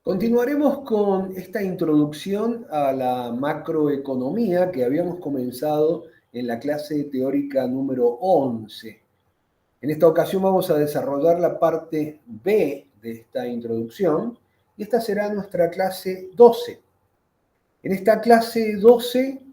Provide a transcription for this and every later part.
Continuaremos con esta introducción a la macroeconomía que habíamos comenzado en la clase teórica número 11. En esta ocasión vamos a desarrollar la parte B de esta introducción y esta será nuestra clase 12. En esta clase 12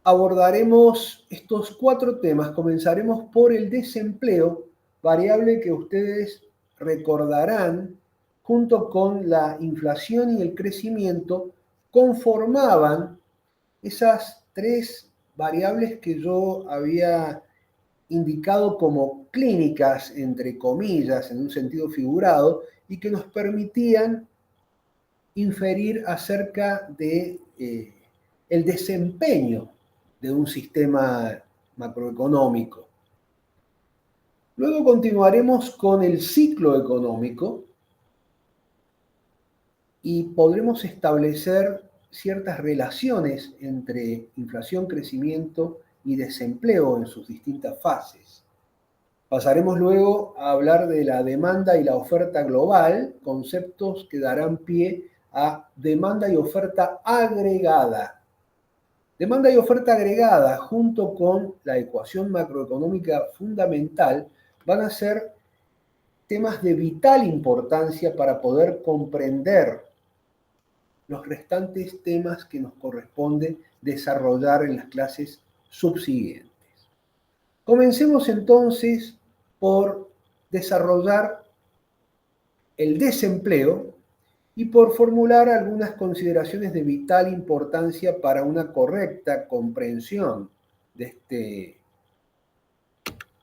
abordaremos estos 4 temas. Comenzaremos por el desempleo, variable que ustedes recordarán junto con la inflación y el crecimiento, conformaban esas 3 variables que yo había indicado como clínicas, entre comillas, en un sentido figurado, y que nos permitían inferir acerca de el desempeño de un sistema macroeconómico. Luego continuaremos con el ciclo económico y podremos establecer ciertas relaciones entre inflación, crecimiento y desempleo en sus distintas fases. Pasaremos luego a hablar de la demanda y la oferta global, conceptos que darán pie a demanda y oferta agregada. Demanda y oferta agregada, junto con la ecuación macroeconómica fundamental, van a ser temas de vital importancia para poder comprender los restantes temas que nos corresponde desarrollar en las clases subsiguientes. Comencemos entonces por desarrollar el desempleo y por formular algunas consideraciones de vital importancia para una correcta comprensión de este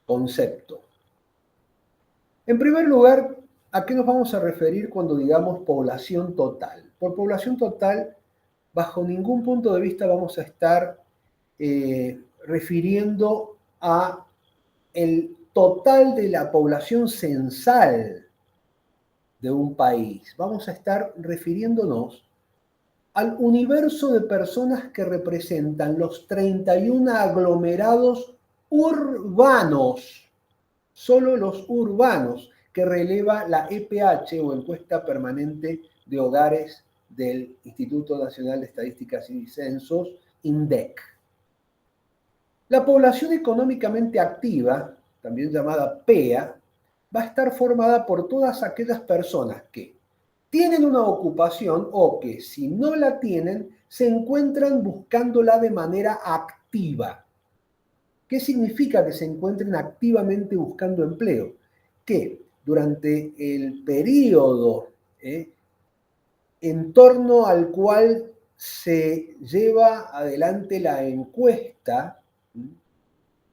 concepto. En primer lugar, ¿a qué nos vamos a referir cuando digamos población total? Por población total, bajo ningún punto de vista vamos a estar refiriendo a el total de la población censal de un país. Vamos a estar refiriéndonos al universo de personas que representan los 31 aglomerados urbanos, solo los urbanos, que releva la EPH o Encuesta Permanente de Hogares del Instituto Nacional de Estadísticas y Censos, INDEC. La población económicamente activa, también llamada PEA, va a estar formada por todas aquellas personas que tienen una ocupación o que, si no la tienen, se encuentran buscándola de manera activa. ¿Qué significa que se encuentren activamente buscando empleo? Que durante el periodo en torno al cual se lleva adelante la encuesta,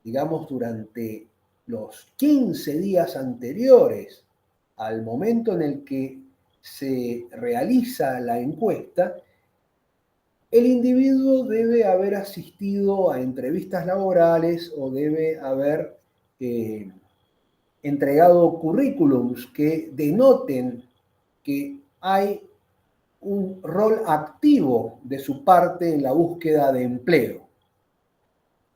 digamos durante los 15 días anteriores al momento en el que se realiza la encuesta, el individuo debe haber asistido a entrevistas laborales o debe haber entregado currículums que denoten que hay un rol activo de su parte en la búsqueda de empleo.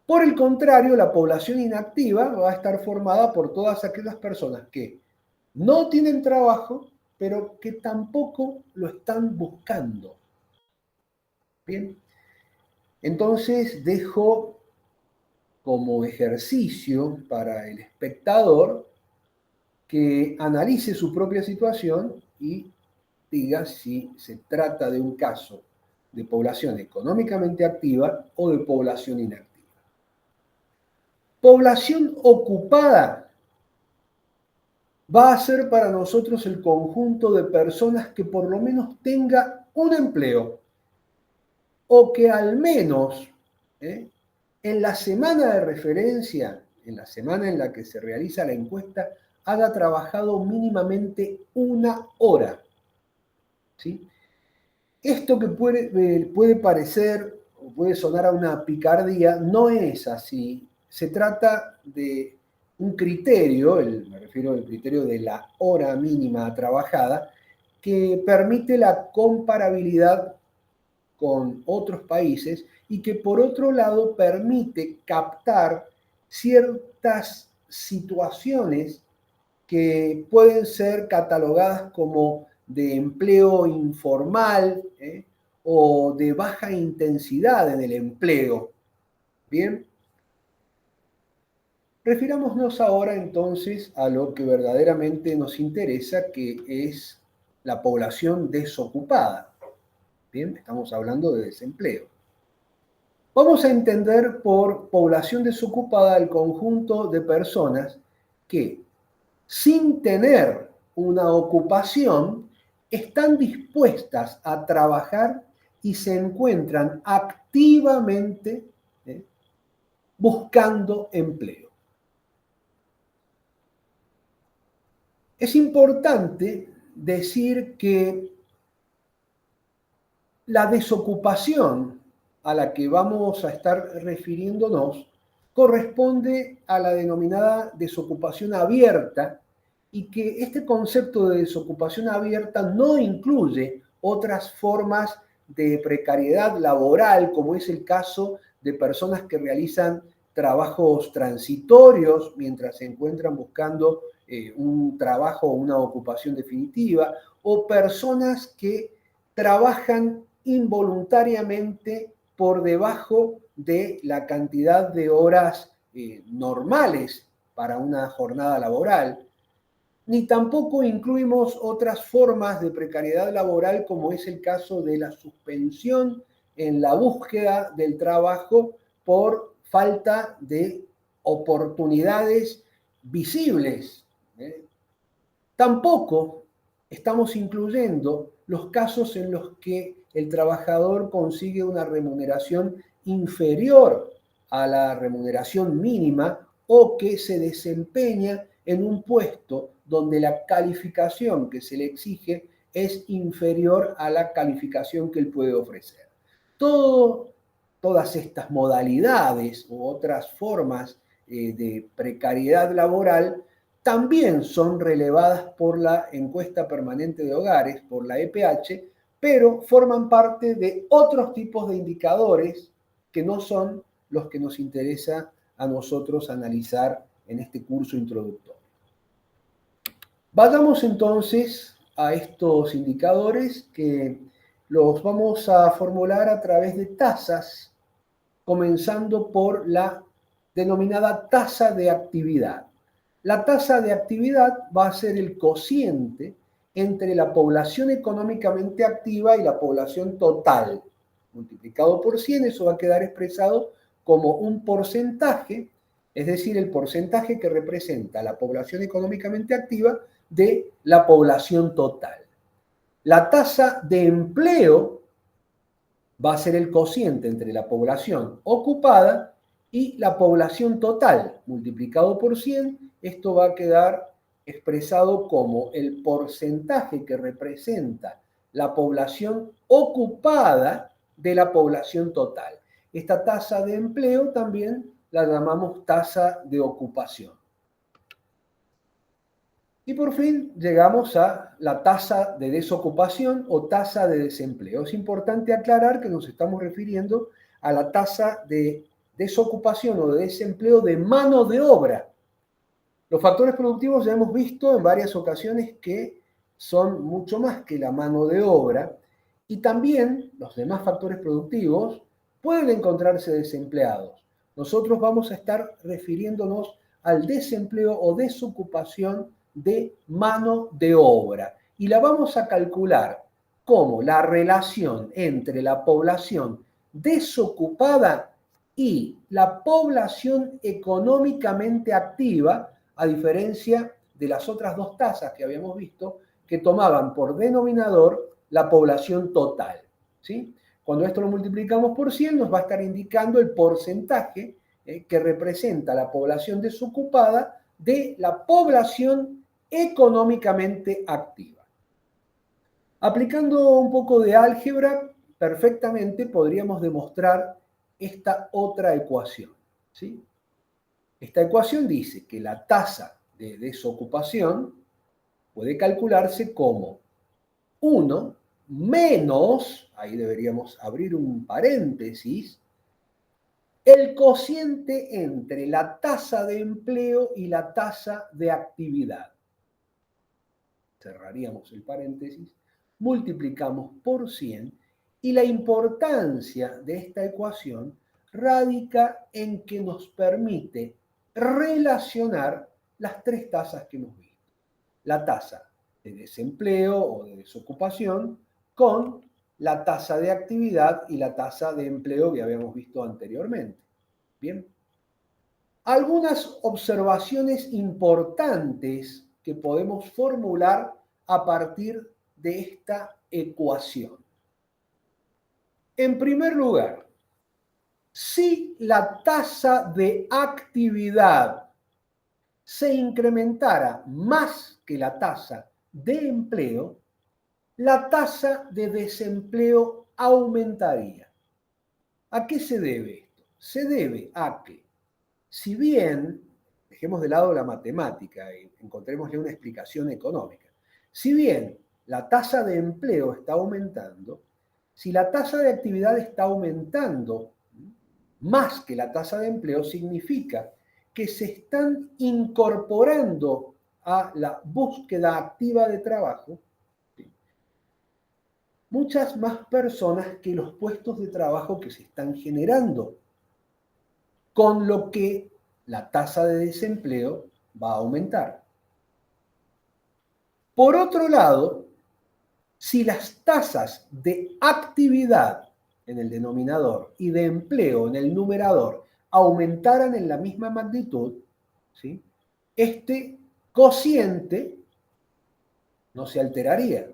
Por el contrario, la población inactiva va a estar formada por todas aquellas personas que no tienen trabajo, pero que tampoco lo están buscando. Bien, entonces dejo como ejercicio para el espectador que analice su propia situación y diga si se trata de un caso de población económicamente activa o de población inactiva. Población ocupada va a ser para nosotros el conjunto de personas que por lo menos tenga un empleo o que al menos en la semana de referencia, en la semana en la que se realiza la encuesta, haya trabajado mínimamente 1 hora. ¿Sí? Esto que puede parecer o puede sonar a una picardía, no es así. Se trata de un criterio, me refiero al criterio de la hora mínima trabajada, que permite la comparabilidad con otros países y que por otro lado permite captar ciertas situaciones que pueden ser catalogadas como de empleo informal o de baja intensidad en el empleo. Bien, refirámonos ahora entonces a lo que verdaderamente nos interesa, que es la población desocupada. Bien, estamos hablando de desempleo. Vamos a entender por población desocupada el conjunto de personas que, sin tener una ocupación, están dispuestas a trabajar y se encuentran activamente buscando empleo. Es importante decir que la desocupación a la que vamos a estar refiriéndonos corresponde a la denominada desocupación abierta, y que este concepto de desocupación abierta no incluye otras formas de precariedad laboral, como es el caso de personas que realizan trabajos transitorios mientras se encuentran buscando un trabajo o una ocupación definitiva, o personas que trabajan involuntariamente por debajo de la cantidad de horas normales para una jornada laboral. Ni tampoco incluimos otras formas de precariedad laboral, como es el caso de la suspensión en la búsqueda del trabajo por falta de oportunidades visibles. Tampoco estamos incluyendo los casos en los que el trabajador consigue una remuneración inferior a la remuneración mínima, o que se desempeña en un puesto donde la calificación que se le exige es inferior a la calificación que él puede ofrecer. Todas estas modalidades u otras formas de precariedad laboral también son relevadas por la encuesta permanente de hogares, por la EPH, pero forman parte de otros tipos de indicadores que no son los que nos interesa a nosotros analizar en este curso introductorio. Vayamos entonces a estos indicadores, que los vamos a formular a través de tasas, comenzando por la denominada tasa de actividad. La tasa de actividad va a ser el cociente entre la población económicamente activa y la población total. Multiplicado por 100, eso va a quedar expresado como un porcentaje, es decir, el porcentaje que representa la población económicamente activa de la población total. La tasa de empleo va a ser el cociente entre la población ocupada y la población total. Multiplicado por 100, esto va a quedar expresado como el porcentaje que representa la población ocupada de la población total. Esta tasa de empleo también la llamamos tasa de ocupación. Y por fin llegamos a la tasa de desocupación o tasa de desempleo. Es importante aclarar que nos estamos refiriendo a la tasa de desocupación o de desempleo de mano de obra. Los factores productivos ya hemos visto en varias ocasiones que son mucho más que la mano de obra, y también los demás factores productivos pueden encontrarse desempleados. Nosotros vamos a estar refiriéndonos al desempleo o desocupación de mano de obra, y la vamos a calcular como la relación entre la población desocupada y la población económicamente activa, a diferencia de las otras dos tasas que habíamos visto, que tomaban por denominador la población total. ¿Sí? Cuando esto lo multiplicamos por 100, nos va a estar indicando el porcentaje que representa la población desocupada de la población económicamente activa. Aplicando un poco de álgebra, perfectamente podríamos demostrar esta otra ecuación. ¿Sí? Esta ecuación dice que la tasa de desocupación puede calcularse como 1 menos, ahí deberíamos abrir un paréntesis, el cociente entre la tasa de empleo y la tasa de actividad. cerraríamos el paréntesis, multiplicamos por 100 y la importancia de esta ecuación radica en que nos permite relacionar las tres tasas que hemos visto. La tasa de desempleo o de desocupación con la tasa de actividad y la tasa de empleo que habíamos visto anteriormente. Bien. Algunas observaciones importantes que podemos formular a partir de esta ecuación. En primer lugar, si la tasa de actividad se incrementara más que la tasa de empleo, la tasa de desempleo aumentaría. ¿A qué se debe esto? Se debe a que, si bien, dejemos de lado la matemática y encontrémosle una explicación económica, si bien la tasa de empleo está aumentando, si la tasa de actividad está aumentando más que la tasa de empleo, significa que se están incorporando a la búsqueda activa de trabajo muchas más personas que los puestos de trabajo que se están generando, con lo que la tasa de desempleo va a aumentar. Por otro lado, si las tasas de actividad en el denominador y de empleo en el numerador aumentaran en la misma magnitud, ¿sí?, este cociente no se alteraría.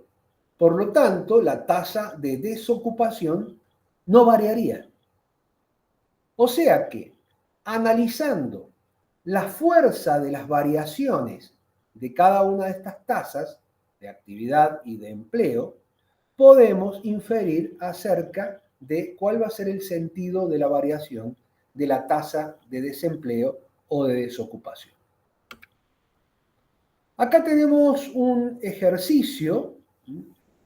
Por lo tanto, la tasa de desocupación no variaría. O sea que, analizando la fuerza de las variaciones de cada una de estas tasas, de actividad y de empleo, podemos inferir acerca de cuál va a ser el sentido de la variación de la tasa de desempleo o de desocupación. Acá tenemos un ejercicio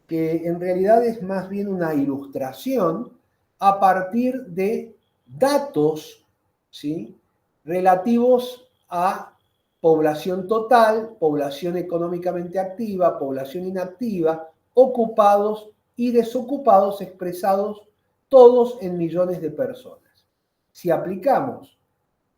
que en realidad es más bien una ilustración a partir de datos, ¿sí?, relativos a población total, población económicamente activa, población inactiva, ocupados y desocupados expresados todos en millones de personas. Si aplicamos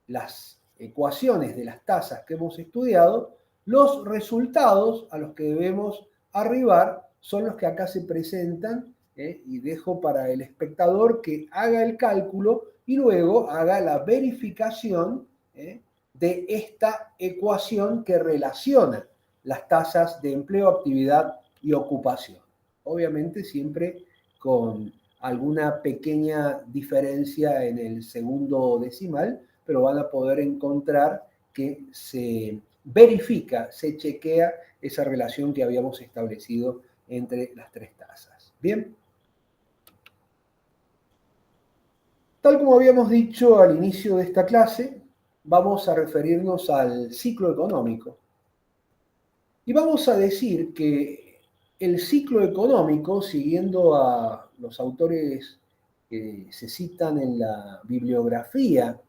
las ecuaciones de las tasas que hemos estudiado, los resultados a los que debemos arribar son los que acá se presentan, y dejo para el espectador que haga el cálculo y luego haga la verificación de esta ecuación que relaciona las tasas de empleo, actividad y ocupación. Obviamente siempre con alguna pequeña diferencia en el segundo decimal, pero van a poder encontrar que se verifica, se chequea esa relación que habíamos establecido entre las tres tasas. Bien. Tal como habíamos dicho al inicio de esta clase, vamos a referirnos al ciclo económico. Y vamos a decir que el ciclo económico, siguiendo a los autores que se citan en la bibliografía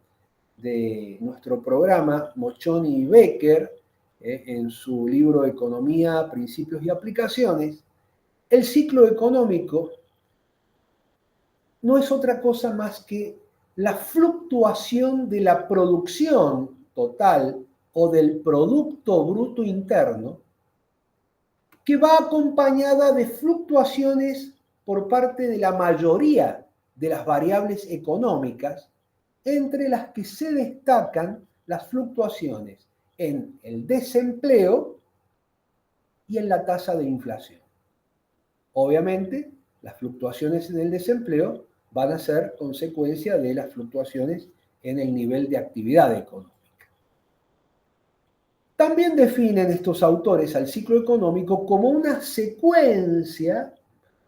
de nuestro programa, Mochoni y Becker, en su libro Economía, Principios y Aplicaciones, el ciclo económico no es otra cosa más que la fluctuación de la producción total o del Producto Bruto Interno, que va acompañada de fluctuaciones por parte de la mayoría de las variables económicas, entre las que se destacan las fluctuaciones en el desempleo y en la tasa de inflación. Obviamente, las fluctuaciones en el desempleo van a ser consecuencia de las fluctuaciones en el nivel de actividad económica. También definen estos autores al ciclo económico como una secuencia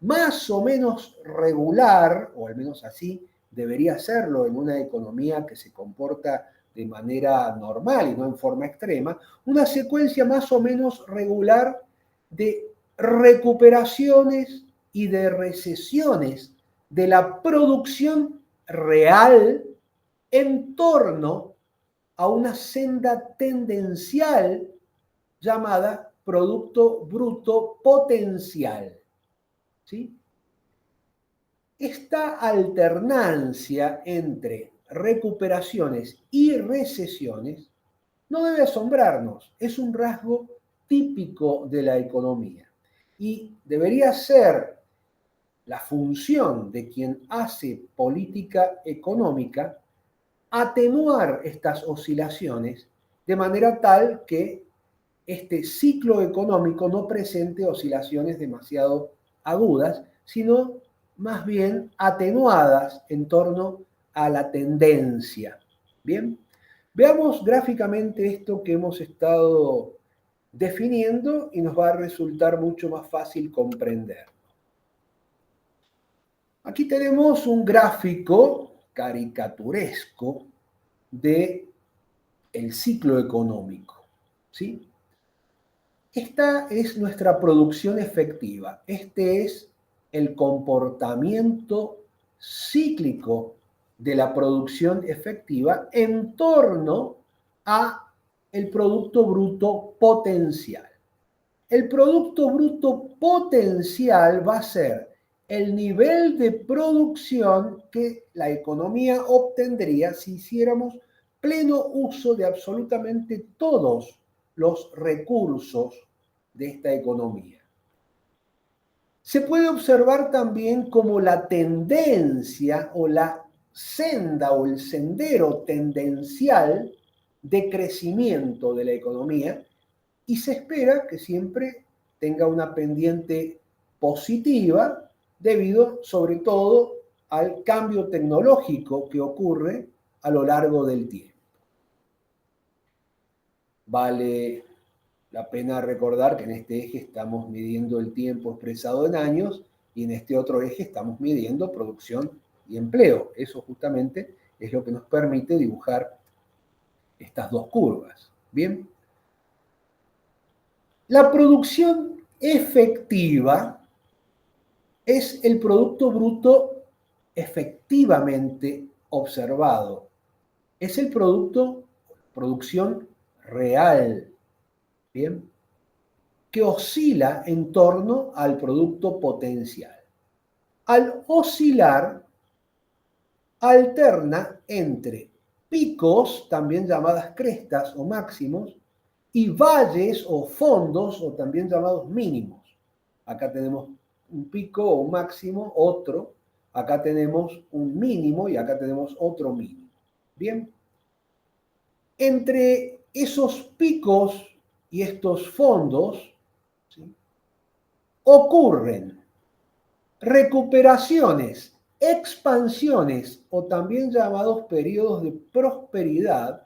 más o menos regular, o al menos así debería serlo en una economía que se comporta de manera normal y no en forma extrema, una secuencia más o menos regular de recuperaciones y de recesiones de la producción real en torno a una senda tendencial llamada Producto Bruto Potencial. ¿Sí? Esta alternancia entre recuperaciones y recesiones no debe asombrarnos, es un rasgo típico de la economía y debería ser la función de quien hace política económica atenuar estas oscilaciones de manera tal que este ciclo económico no presente oscilaciones demasiado agudas, sino más bien atenuadas en torno a la tendencia. Bien, veamos gráficamente esto que hemos estado definiendo y nos va a resultar mucho más fácil comprender. Aquí tenemos un gráfico caricaturesco de el ciclo económico, ¿sí? Esta es nuestra producción efectiva. Este es el comportamiento cíclico de la producción efectiva en torno a el Producto Bruto Potencial. El Producto Bruto Potencial va a ser el nivel de producción que la economía obtendría si hiciéramos pleno uso de absolutamente todos los recursos de esta economía. Se puede observar también como la tendencia o la senda o el sendero tendencial de crecimiento de la economía y se espera que siempre tenga una pendiente positiva debido sobre todo al cambio tecnológico que ocurre a lo largo del tiempo. Vale la pena recordar que en este eje estamos midiendo el tiempo expresado en años y en este otro eje estamos midiendo producción y empleo. Eso justamente es lo que nos permite dibujar estas dos curvas. Bien. La producción efectiva es el Producto Bruto efectivamente observado. Es el producción real, ¿bien? Que oscila en torno al producto potencial. Al oscilar, alterna entre picos, también llamadas crestas o máximos, y valles o fondos, o también llamados mínimos. Acá tenemos un pico o un máximo, otro. Acá tenemos un mínimo y acá tenemos otro mínimo. Bien. Entre esos picos y estos fondos, ¿sí?, ocurren recuperaciones, expansiones o también llamados periodos de prosperidad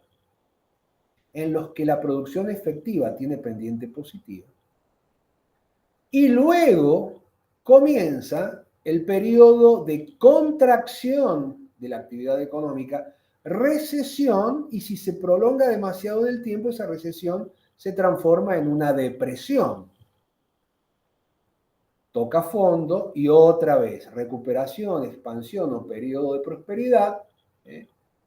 en los que la producción efectiva tiene pendiente positiva. Y luego comienza el periodo de contracción de la actividad económica, recesión, y si se prolonga demasiado el tiempo, esa recesión se transforma en una depresión. Toca fondo y otra vez, recuperación, expansión o periodo de prosperidad,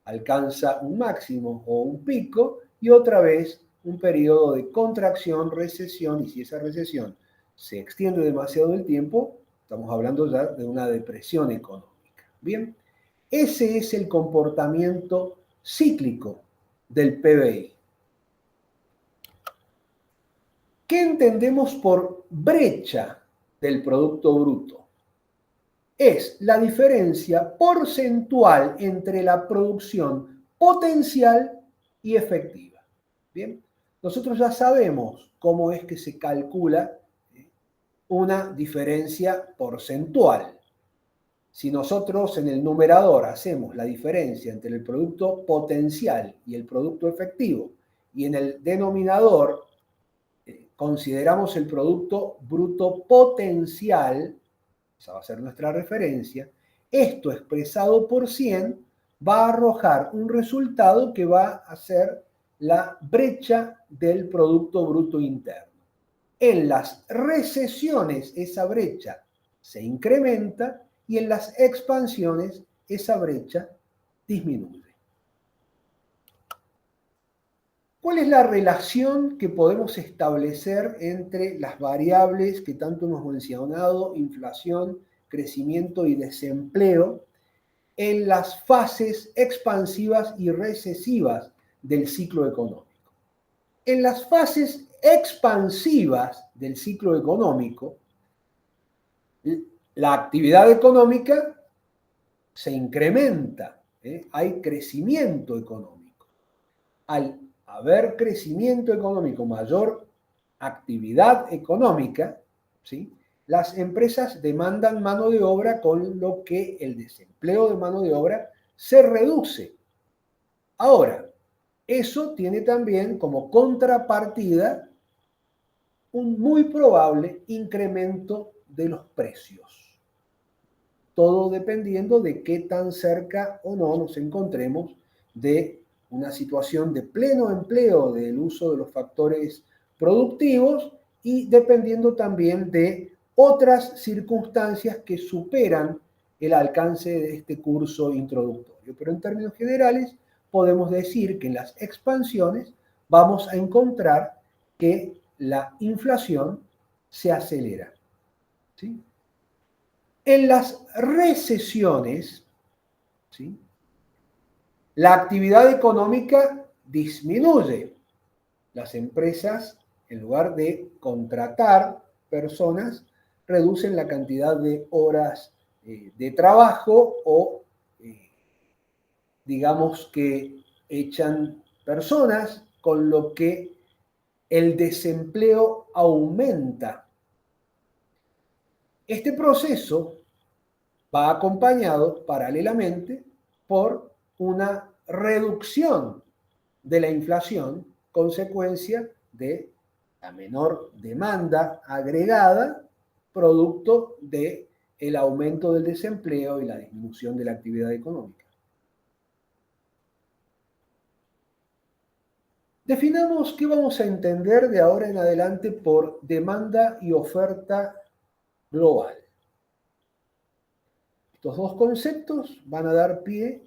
alcanza un máximo o un pico y otra vez un periodo de contracción, recesión, y si esa recesión se extiende demasiado el tiempo, estamos hablando ya de una depresión económica. Bien, ese es el comportamiento cíclico del PBI. ¿Qué entendemos por brecha del Producto Bruto? Es la diferencia porcentual entre la producción potencial y efectiva. Bien, nosotros ya sabemos cómo es que se calcula una diferencia porcentual. Si nosotros en el numerador hacemos la diferencia entre el producto potencial y el producto efectivo y en el denominador consideramos el Producto Bruto Potencial, esa va a ser nuestra referencia, esto expresado por 100 va a arrojar un resultado que va a ser la brecha del Producto Bruto Interno. En las recesiones esa brecha se incrementa y en las expansiones esa brecha disminuye. ¿Cuál es la relación que podemos establecer entre las variables que tanto hemos mencionado, inflación, crecimiento y desempleo, en las fases expansivas y recesivas del ciclo económico? En las fases expansivas del ciclo económico, la actividad económica se incrementa, hay crecimiento económico. Al haber crecimiento económico, mayor actividad económica, ¿sí?, las empresas demandan mano de obra, con lo que el desempleo de mano de obra se reduce. Ahora, eso tiene también como contrapartida un muy probable incremento de los precios. Todo dependiendo de qué tan cerca o no nos encontremos de una situación de pleno empleo del uso de los factores productivos, y dependiendo también de otras circunstancias que superan el alcance de este curso introductorio. Pero en términos generales, podemos decir que en las expansiones vamos a encontrar que la inflación se acelera, ¿sí? En las recesiones, ¿sí?, la actividad económica disminuye. Las empresas, en lugar de contratar personas, reducen la cantidad de horas de trabajo, o digamos que echan personas, con lo que el desempleo aumenta. Este proceso va acompañado paralelamente por una reducción de la inflación, consecuencia de la menor demanda agregada, producto del aumento del desempleo y la disminución de la actividad económica. Definamos qué vamos a entender de ahora en adelante por demanda y oferta global. Estos dos conceptos van a dar pie,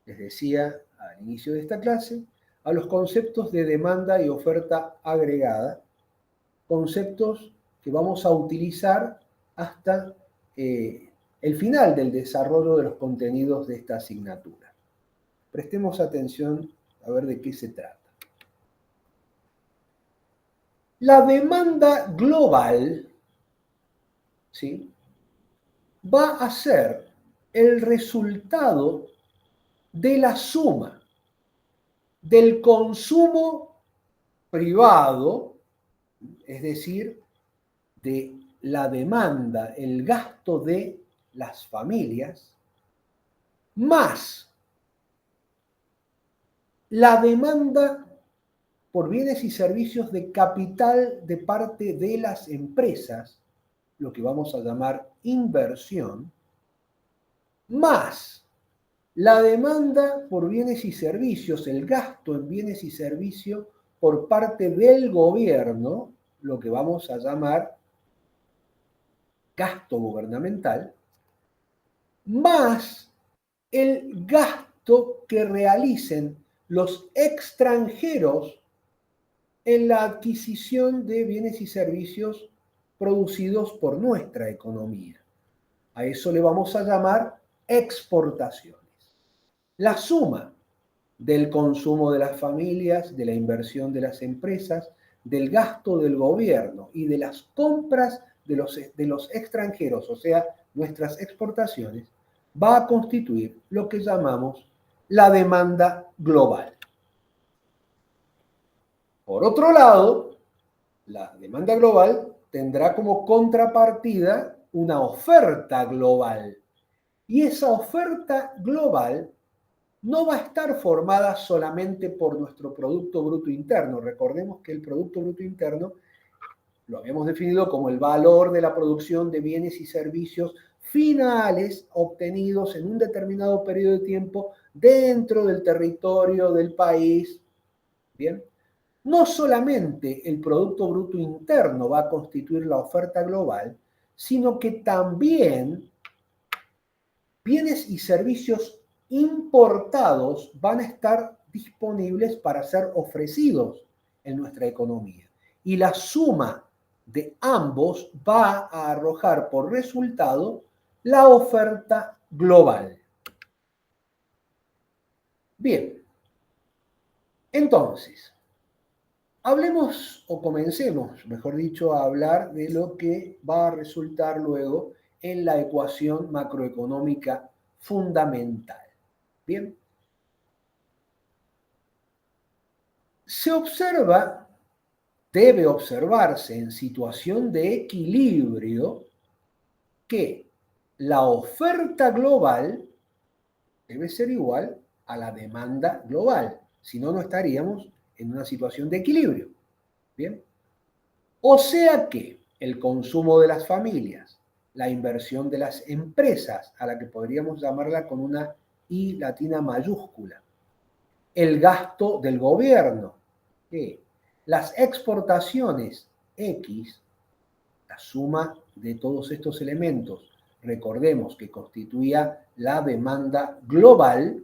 les decía al inicio de esta clase, a los conceptos de demanda y oferta agregada, conceptos que vamos a utilizar hasta el final del desarrollo de los contenidos de esta asignatura. Prestemos atención a ver de qué se trata. La demanda global, ¿sí?, va a ser el resultado de la suma del consumo privado, es decir, de la demanda, el gasto de las familias, más la demanda por bienes y servicios de capital de parte de las empresas, lo que vamos a llamar inversión, más la demanda por bienes y servicios, el gasto en bienes y servicios por parte del gobierno, lo que vamos a llamar gasto gubernamental, más el gasto que realicen los extranjeros en la adquisición de bienes y servicios producidos por nuestra economía. A eso le vamos a llamar exportaciones. La suma del consumo de las familias, de la inversión de las empresas, del gasto del gobierno y de las compras de los extranjeros, o sea, nuestras exportaciones, va a constituir lo que llamamos la demanda global. Por otro lado, la demanda global tendrá como contrapartida una oferta global. Y esa oferta global no va a estar formada solamente por nuestro Producto Bruto Interno. Recordemos que el Producto Bruto Interno lo habíamos definido como el valor de la producción de bienes y servicios finales obtenidos en un determinado periodo de tiempo dentro del territorio del país. Bien, no solamente el Producto Bruto Interno va a constituir la oferta global, sino que también bienes y servicios importados van a estar disponibles para ser ofrecidos en nuestra economía. Y la suma de ambos va a arrojar por resultado la oferta global. Bien, entonces, hablemos o comencemos, mejor dicho, a hablar de lo que va a resultar luego en la ecuación macroeconómica fundamental. Bien, se observa, debe observarse en situación de equilibrio que la oferta global debe ser igual a la demanda global, si no, no estaríamos en una situación de equilibrio. Bien, o sea que el consumo de las familias, la inversión de las empresas, a la que podríamos llamarla con una I latina mayúscula, el gasto del gobierno, las exportaciones X, la suma de todos estos elementos, recordemos que constituía la demanda global,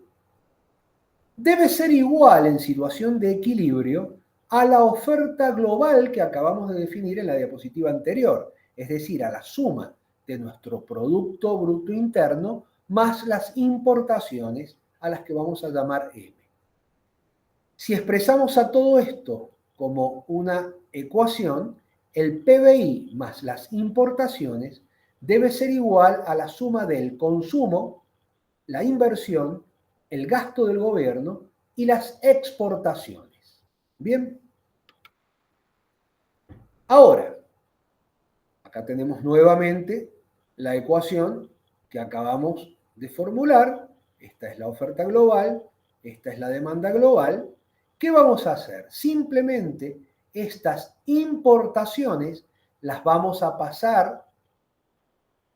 debe ser igual en situación de equilibrio a la oferta global que acabamos de definir en la diapositiva anterior, es decir, a la suma de nuestro Producto Bruto Interno más las importaciones a las que vamos a llamar M. Si expresamos a todo esto como una ecuación, el PBI más las importaciones debe ser igual a la suma del consumo, la inversión, el gasto del gobierno y las exportaciones. Bien. Ahora, acá tenemos nuevamente la ecuación que acabamos de formular. Esta es la oferta global, esta es la demanda global. ¿Qué vamos a hacer? Simplemente estas importaciones las vamos a pasar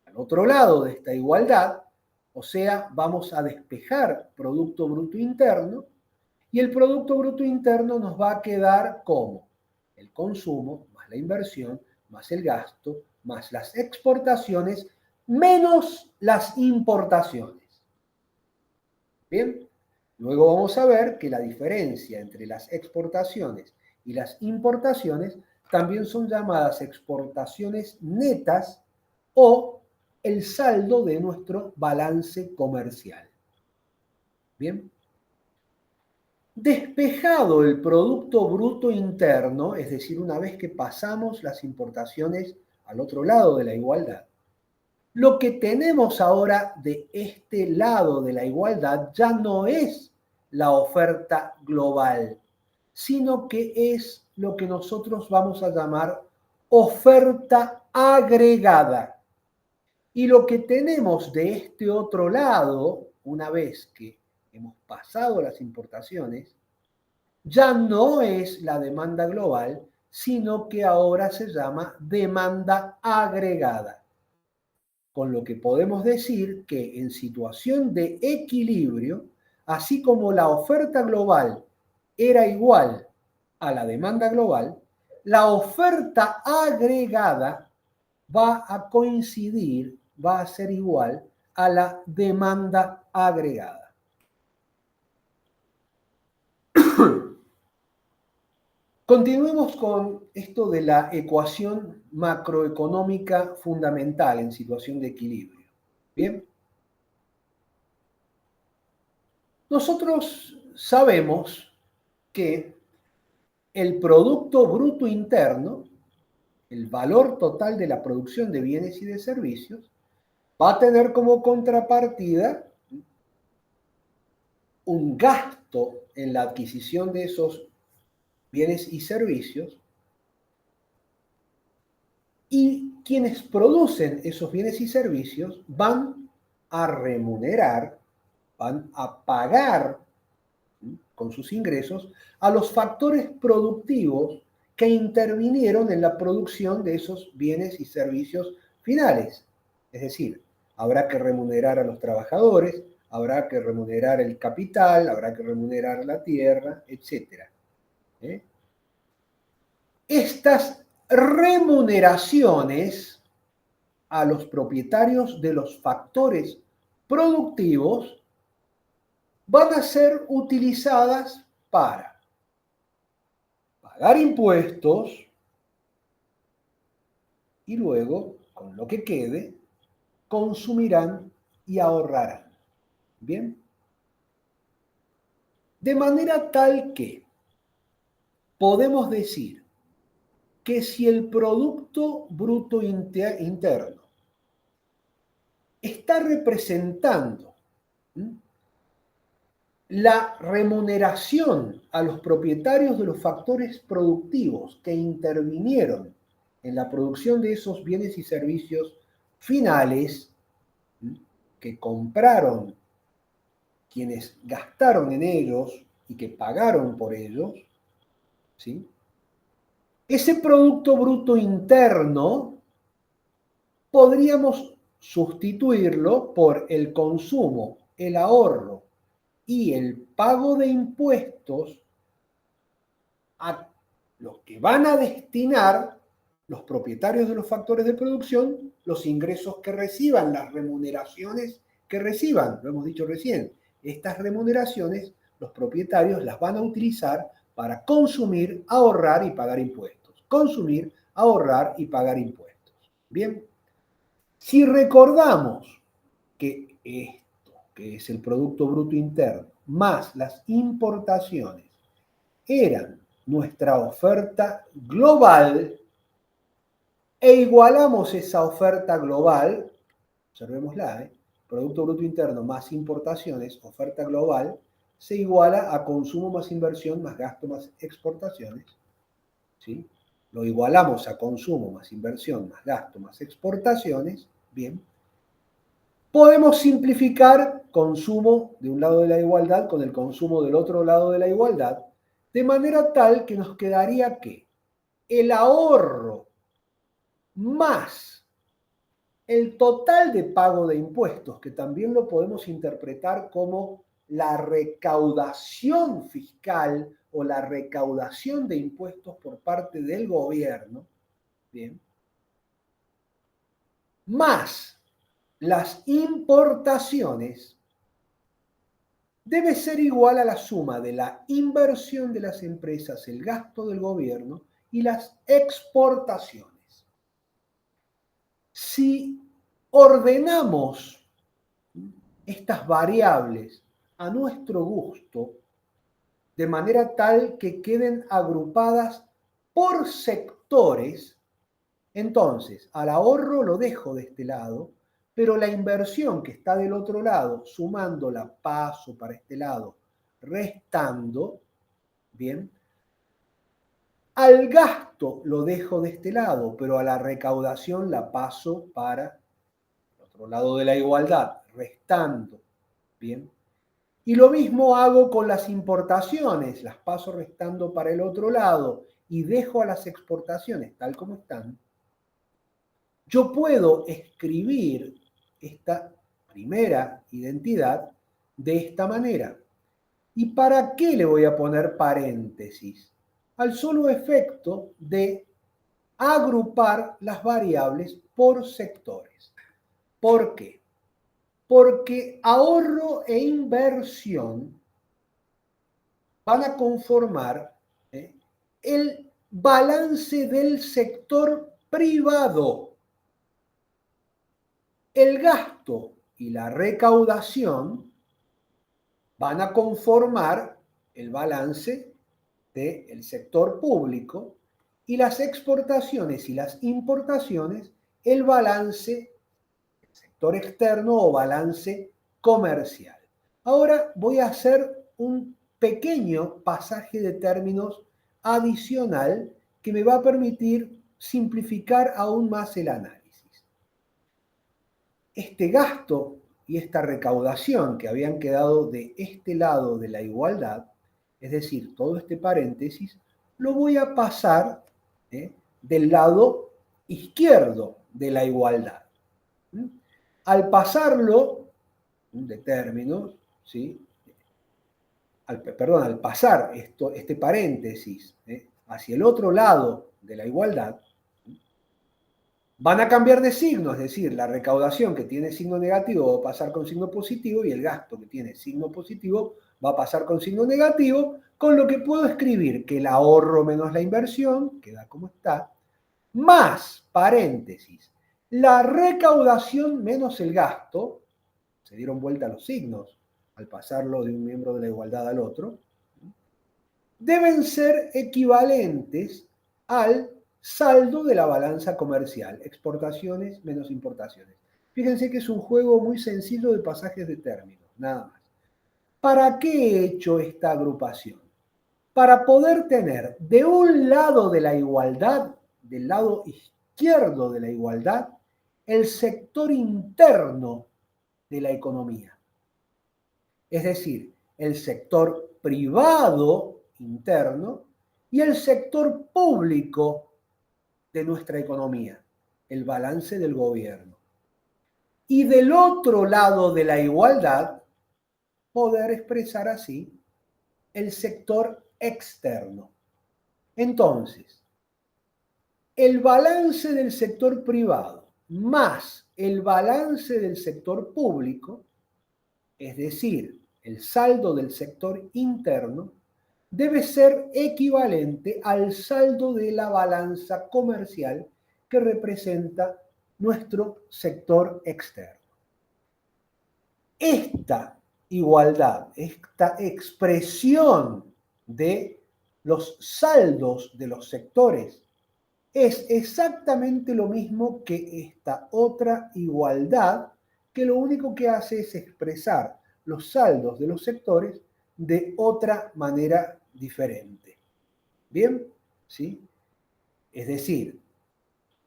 al otro lado de esta igualdad, o sea, vamos a despejar Producto Bruto Interno y el Producto Bruto Interno nos va a quedar como el consumo, más la inversión, más el gasto, más las exportaciones, menos las importaciones. Bien, luego vamos a ver que la diferencia entre las exportaciones y las importaciones también son llamadas exportaciones netas o el saldo de nuestro balance comercial. Bien. Despejado el Producto Bruto Interno, es decir, una vez que pasamos las importaciones al otro lado de la igualdad, lo que tenemos ahora de este lado de la igualdad ya no es la oferta global, sino que es lo que nosotros vamos a llamar oferta agregada. Y lo que tenemos de este otro lado, una vez que hemos pasado las importaciones, ya no es la demanda global, sino que ahora se llama demanda agregada. Con lo que podemos decir que en situación de equilibrio, así como la oferta global era igual a la demanda global, la oferta agregada va a coincidir, va a ser igual a la demanda agregada. Continuemos con esto de la ecuación macroeconómica fundamental en situación de equilibrio. Bien. Nosotros sabemos que el Producto Bruto Interno, el valor total de la producción de bienes y de servicios, va a tener como contrapartida un gasto en la adquisición de esos bienes y servicios, y quienes producen esos bienes y servicios van a remunerar, van a pagar con sus ingresos a los factores productivos que intervinieron en la producción de esos bienes y servicios finales. Es decir, habrá que remunerar a los trabajadores, habrá que remunerar el capital, habrá que remunerar la tierra, etc. Estas remuneraciones a los propietarios de los factores productivos van a ser utilizadas para pagar impuestos y luego, con lo que quede, consumirán y ahorrarán. ¿Bien? De manera tal que podemos decir que si el Producto Bruto Interno está representando la remuneración a los propietarios de los factores productivos que intervinieron en la producción de esos bienes y servicios finales que compraron quienes gastaron en ellos y que pagaron por ellos, ¿sí? Ese Producto Bruto Interno podríamos sustituirlo por el consumo, el ahorro y el pago de impuestos a los que van a destinar los propietarios de los factores de producción, los ingresos que reciban, las remuneraciones que reciban, lo hemos dicho recién. Estas remuneraciones, los propietarios las van a utilizar para consumir, ahorrar y pagar impuestos. Consumir, ahorrar y pagar impuestos. Bien, si recordamos que esto, que es el Producto Bruto Interno, más las importaciones, eran nuestra oferta global e igualamos esa oferta global, observémosla, Producto Bruto Interno más importaciones, oferta global, se iguala a consumo más inversión más gasto más exportaciones, ¿sí? Lo igualamos a consumo más inversión más gasto más exportaciones, bien. Podemos simplificar consumo de un lado de la igualdad con el consumo del otro lado de la igualdad, de manera tal que nos quedaría que el ahorro más el total de pago de impuestos, que también lo podemos interpretar como la recaudación fiscal o la recaudación de impuestos por parte del gobierno, bien, más las importaciones, debe ser igual a la suma de la inversión de las empresas, el gasto del gobierno y las exportaciones. Si ordenamos estas variables a nuestro gusto, de manera tal que queden agrupadas por sectores, entonces al ahorro lo dejo de este lado, pero la inversión que está del otro lado, sumándola paso para este lado, restando, bien, al gasto lo dejo de este lado, pero a la recaudación la paso para el otro lado de la igualdad, restando, bien. Y lo mismo hago con las importaciones, las paso restando para el otro lado y dejo a las exportaciones tal como están. Yo puedo escribir esta primera identidad de esta manera. ¿Y para qué le voy a poner paréntesis? Al solo efecto de agrupar las variables por sectores. ¿Por qué? Porque ahorro e inversión van a conformar el balance del sector privado. El gasto y la recaudación van a conformar el balance del sector público y las exportaciones y las importaciones el balance del sector externo o balance comercial. Ahora voy a hacer un pequeño pasaje de términos adicional que me va a permitir simplificar aún más el análisis. Este gasto y esta recaudación que habían quedado de este lado de la igualdad, es decir, todo este paréntesis, lo voy a pasar del lado izquierdo de la igualdad. Al pasarlo de términos, ¿sí? Al pasar este paréntesis hacia el otro lado de la igualdad, van a cambiar de signo, es decir, la recaudación que tiene signo negativo va a pasar con signo positivo y el gasto que tiene signo positivo va a pasar con signo negativo, con lo que puedo escribir que el ahorro menos la inversión, queda como está, más, paréntesis, la recaudación menos el gasto, se dieron vuelta los signos al pasarlo de un miembro de la igualdad al otro, deben ser equivalentes al saldo de la balanza comercial, exportaciones menos importaciones. Fíjense que es un juego muy sencillo de pasajes de términos, nada más. ¿Para qué he hecho esta agrupación? Para poder tener de un lado de la igualdad, del lado izquierdo de la igualdad, el sector interno de la economía. Es decir, el sector privado interno y el sector público de nuestra economía, el balance del gobierno. Y del otro lado de la igualdad, poder expresar así el sector externo. Entonces, el balance del sector privado más el balance del sector público, es decir, el saldo del sector interno, debe ser equivalente al saldo de la balanza comercial que representa nuestro sector externo. Esta igualdad, esta expresión de los saldos de los sectores es exactamente lo mismo que esta otra igualdad, que lo único que hace es expresar los saldos de los sectores de otra manera diferente. ¿Bien? ¿Sí? Es decir,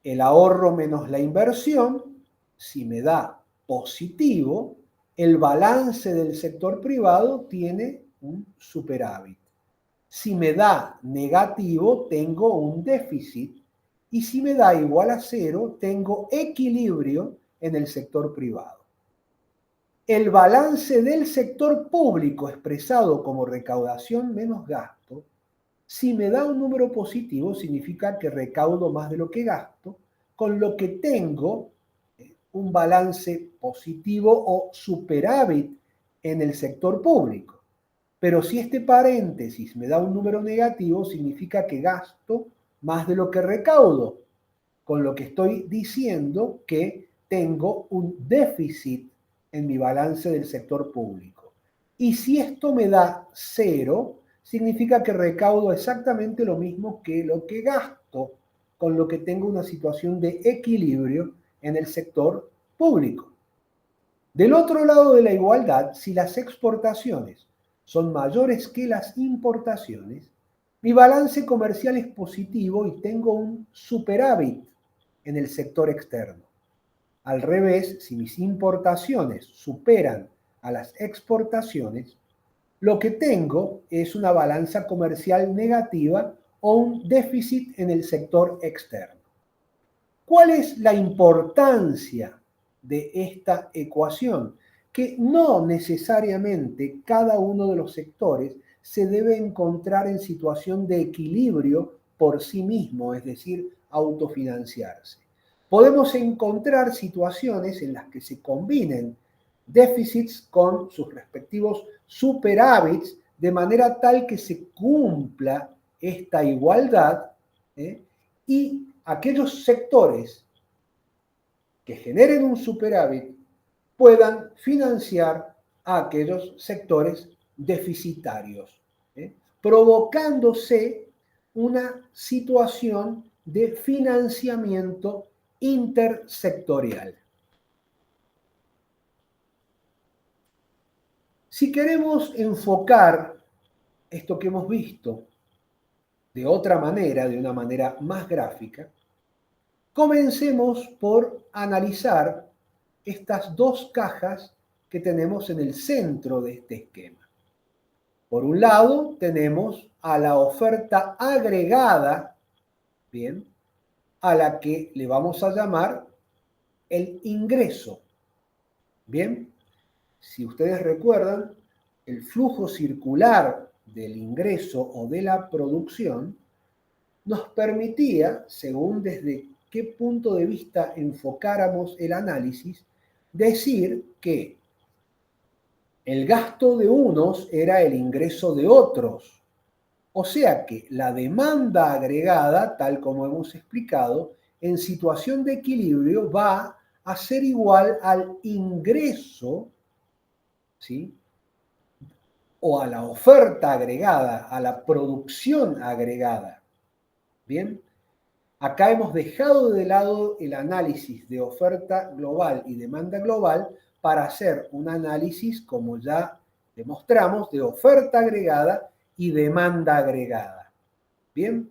el ahorro menos la inversión, si me da positivo, el balance del sector privado tiene un superávit. Si me da negativo, tengo un déficit. Y si me da igual a cero, tengo equilibrio en el sector privado. El balance del sector público expresado como recaudación menos gasto, si me da un número positivo, significa que recaudo más de lo que gasto, con lo que tengo un balance positivo o superávit en el sector público. Pero si este paréntesis me da un número negativo, significa que gasto más de lo que recaudo, con lo que estoy diciendo que tengo un déficit en mi balance del sector público. Y si esto me da cero, significa que recaudo exactamente lo mismo que lo que gasto, con lo que tengo una situación de equilibrio en el sector público. Del otro lado de la igualdad, si las exportaciones son mayores que las importaciones, mi balance comercial es positivo y tengo un superávit en el sector externo. Al revés, si mis importaciones superan a las exportaciones, lo que tengo es una balanza comercial negativa o un déficit en el sector externo. ¿Cuál es la importancia de esta ecuación? Que no necesariamente cada uno de los sectores se debe encontrar en situación de equilibrio por sí mismo, es decir, autofinanciarse. Podemos encontrar situaciones en las que se combinen déficits con sus respectivos superávits de manera tal que se cumpla esta igualdad, y aquellos sectores que generen un superávit puedan financiar a aquellos sectores deficitarios, provocándose una situación de financiamiento intersectorial. Si queremos enfocar esto que hemos visto de otra manera, de una manera más gráfica, comencemos por analizar estas dos cajas que tenemos en el centro de este esquema. Por un lado, tenemos a la oferta agregada, bien, a la que le vamos a llamar el ingreso. Bien, si ustedes recuerdan, el flujo circular del ingreso o de la producción nos permitía, según desde qué punto de vista enfocáramos el análisis, decir que El gasto de unos era el ingreso de otros. O sea que la demanda agregada, tal como hemos explicado, en situación de equilibrio va a ser igual al ingreso, ¿sí?, o a la oferta agregada, a la producción agregada. Bien, acá hemos dejado de lado el análisis de oferta global y demanda global para hacer un análisis, como ya demostramos, de oferta agregada y demanda agregada. Bien,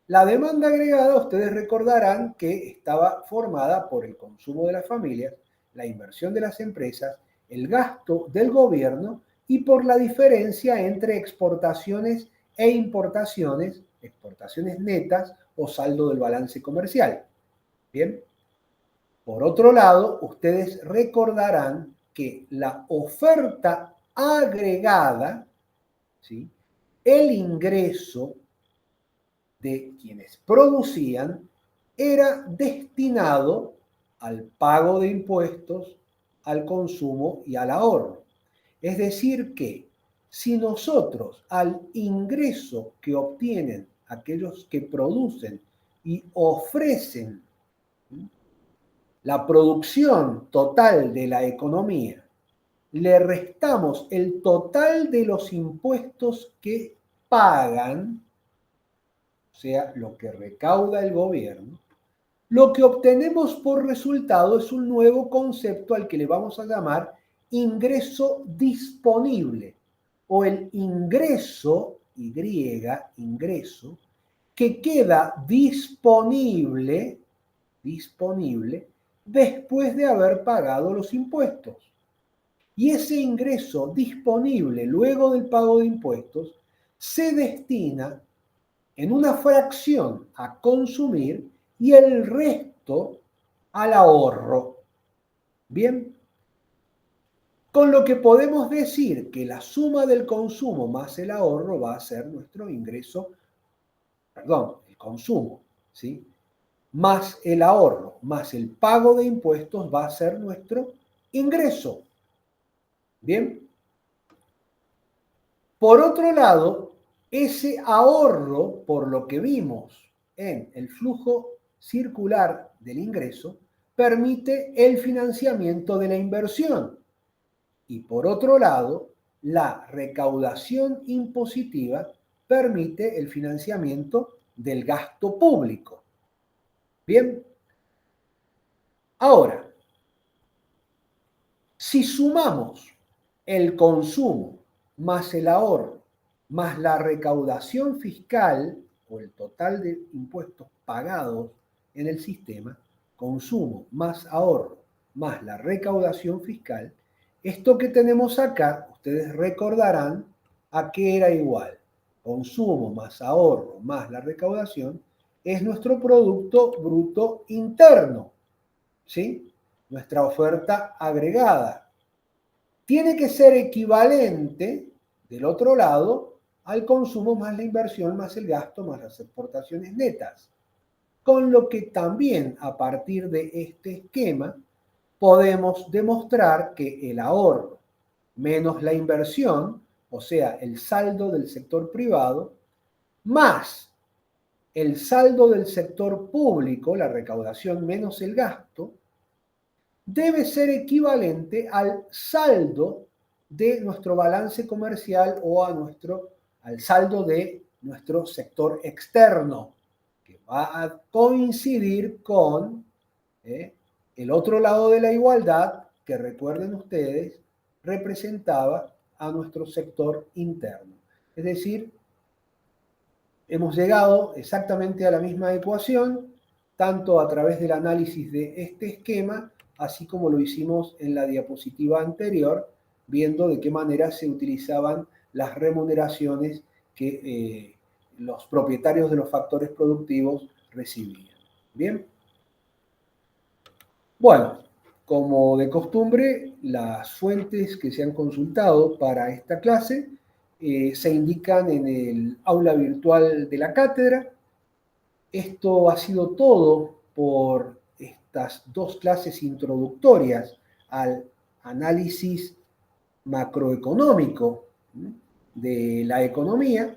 la demanda agregada, ustedes recordarán que estaba formada por el consumo de las familias, la inversión de las empresas, el gasto del gobierno y por la diferencia entre exportaciones e importaciones, exportaciones netas o saldo del balance comercial. Bien, por otro lado, ustedes recordarán que la oferta agregada, ¿sí?, el ingreso de quienes producían era destinado al pago de impuestos, al consumo y al ahorro. Es decir que si nosotros al ingreso que obtienen aquellos que producen y ofrecen la producción total de la economía, le restamos el total de los impuestos que pagan, o sea, lo que recauda el gobierno, lo que obtenemos por resultado es un nuevo concepto al que le vamos a llamar ingreso disponible o el ingreso, ingreso, que queda disponible después de haber pagado los impuestos. Y ese ingreso disponible luego del pago de impuestos se destina en una fracción a consumir y el resto al ahorro. Bien, con lo que podemos decir que la suma del consumo más el ahorro va a ser nuestro ingreso, el consumo, ¿sí?, más el ahorro, más el pago de impuestos va a ser nuestro ingreso. Bien. Por otro lado, ese ahorro, por lo que vimos en el flujo circular del ingreso, permite el financiamiento de la inversión. Y por otro lado, la recaudación impositiva permite el financiamiento del gasto público. Bien. Ahora, si sumamos el consumo más el ahorro más la recaudación fiscal o el total de impuestos pagados en el sistema, consumo más ahorro más la recaudación fiscal, esto que tenemos acá, ustedes recordarán a qué era igual. Consumo más ahorro más la recaudación es nuestro Producto Bruto Interno, ¿sí?, nuestra oferta agregada. Tiene que ser equivalente, del otro lado, al consumo más la inversión, más el gasto, más las exportaciones netas. Con lo que también a partir de este esquema podemos demostrar que el ahorro menos la inversión, o sea, el saldo del sector privado, más el saldo del sector público, la recaudación menos el gasto, debe ser equivalente al saldo de nuestro balance comercial o al saldo de nuestro sector externo, que va a coincidir con el otro lado de la igualdad, que recuerden ustedes, representaba a nuestro sector interno. Es decir, hemos llegado exactamente a la misma ecuación, tanto a través del análisis de este esquema, así como lo hicimos en la diapositiva anterior, viendo de qué manera se utilizaban las remuneraciones que los propietarios de los factores productivos recibían. Bien. Bueno, como de costumbre, las fuentes que se han consultado para esta clase se indican en el aula virtual de la cátedra. Esto ha sido todo por estas dos clases introductorias al análisis macroeconómico de la economía,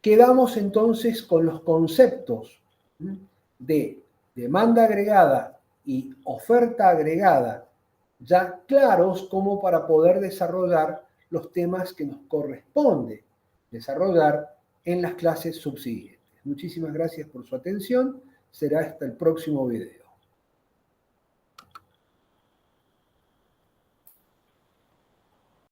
quedamos entonces con los conceptos de demanda agregada y oferta agregada ya claros como para poder desarrollar los temas que nos corresponde desarrollar en las clases subsiguientes. Muchísimas gracias por su atención. Será hasta el próximo video.